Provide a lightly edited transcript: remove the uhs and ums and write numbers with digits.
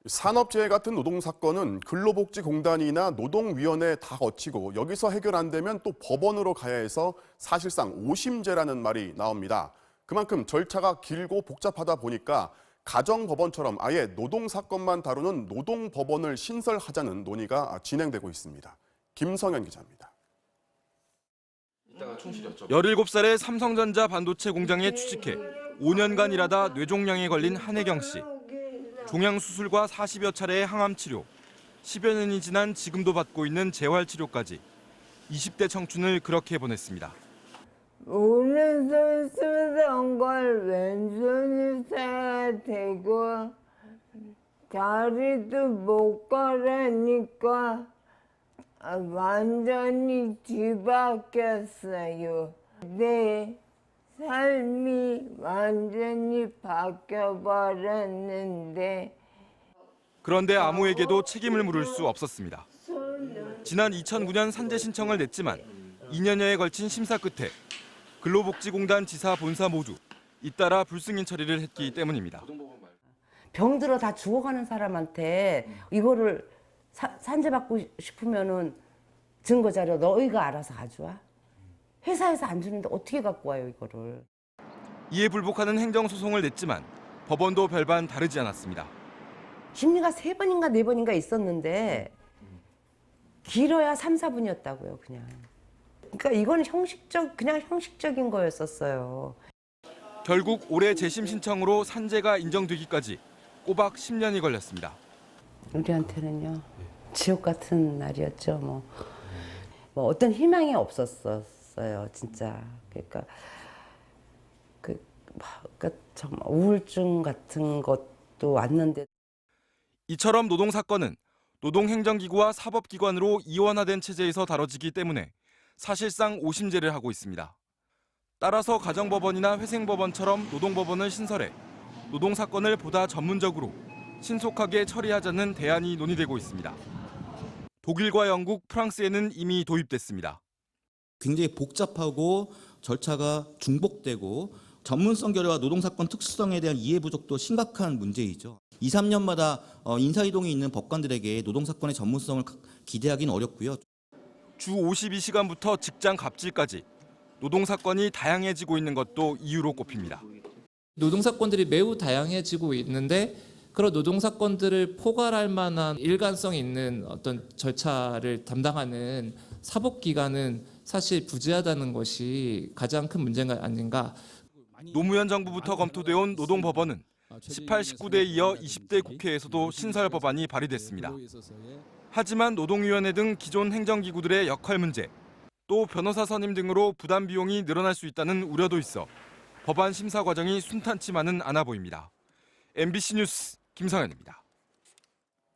산업재해 같은 노동사건은 근로복지공단이나 노동위원회에 다 거치고 여기서 해결 안 되면 또 법원으로 가야 해서 사실상 오심제라는 말이 나옵니다. 그만큼 절차가 길고 복잡하다 보니까 가정법원처럼 아예 노동사건만 다루는 노동법원을 신설하자는 논의가 진행되고 있습니다. 김성현 기자입니다. 17살의 삼성전자 반도체 공장에 취직해 5년간 일하다 뇌종양에 걸린 한혜경 씨. 종양수술과 40여 차례의 항암치료, 10여 년이 지난 지금도 받고 있는 재활치료까지 20대 청춘을 그렇게 보냈습니다. 오른손 쓰던 걸 왼손이 써야 되고 다리도 못 걸으니까 완전히 뒤바뀌었어요. 내 삶이 완전히 바뀌어버렸는데 그런데 아무에게도 책임을 물을 수 없었습니다. 지난 2009년 산재 신청을 냈지만 2년여에 걸친 심사 끝에 근로복지공단 지사 본사 모두 잇따라 불승인 처리를 했기 때문입니다. 병들어 다 죽어가는 사람한테 이거를 산재받고 싶으면은 증거자료 너희가 알아서 가져와. 회사에서 안 주는데 어떻게 갖고 와요 이거를. 이에 불복하는 행정소송을 냈지만 법원도 별반 다르지 않았습니다. 심리가 3번인가 4번인가 있었는데 길어야 3, 4분이었다고요 그냥. 그러니까 이거는 그냥 형식적인 거였었어요. 결국 올해 재심 신청으로 산재가 인정되기까지 꼬박 10년이 걸렸습니다. 우리한테는요 지옥 같은 날이었죠. 뭐 어떤 희망이 없었어요 진짜. 그러니까 정말 우울증 같은 것도 왔는데. 이처럼 노동사건은 노동행정기구와 사법기관으로 이원화된 체제에서 다뤄지기 때문에 사실상 오심제를 하고 있습니다. 따라서 가정법원이나 회생법원처럼 노동법원을 신설해 노동사건을 보다 전문적으로 신속하게 처리하자는 대안이 논의되고 있습니다. 독일과 영국, 프랑스에는 이미 도입됐습니다. 굉장히 복잡하고 절차가 중복되고 전문성 결여와 노동사건 특수성에 대한 이해 부족도 심각한 문제이죠. 2, 3년마다 인사이동이 있는 법관들에게 노동사건의 전문성을 기대하기는 어렵고요. 주 52시간부터 직장 갑질까지 노동사건이 다양해지고 있는 것도 이유로 꼽힙니다. 노동사건들이 매우 다양해지고 있는데 그런 노동사건들을 포괄할 만한 일관성 있는 어떤 절차를 담당하는 사법기관은 사실 부재하다는 것이 가장 큰 문제가 아닌가. 노무현 정부부터 검토돼온 노동법원은 18, 19대에 이어 20대 국회에서도 신설 법안이 발의됐습니다. 하지만 노동위원회 등 기존 행정기구들의 역할 문제, 또 변호사 선임 등으로 부담 비용이 늘어날 수 있다는 우려도 있어 법안 심사 과정이 순탄치만은 않아 보입니다. MBC 뉴스 김성현입니다.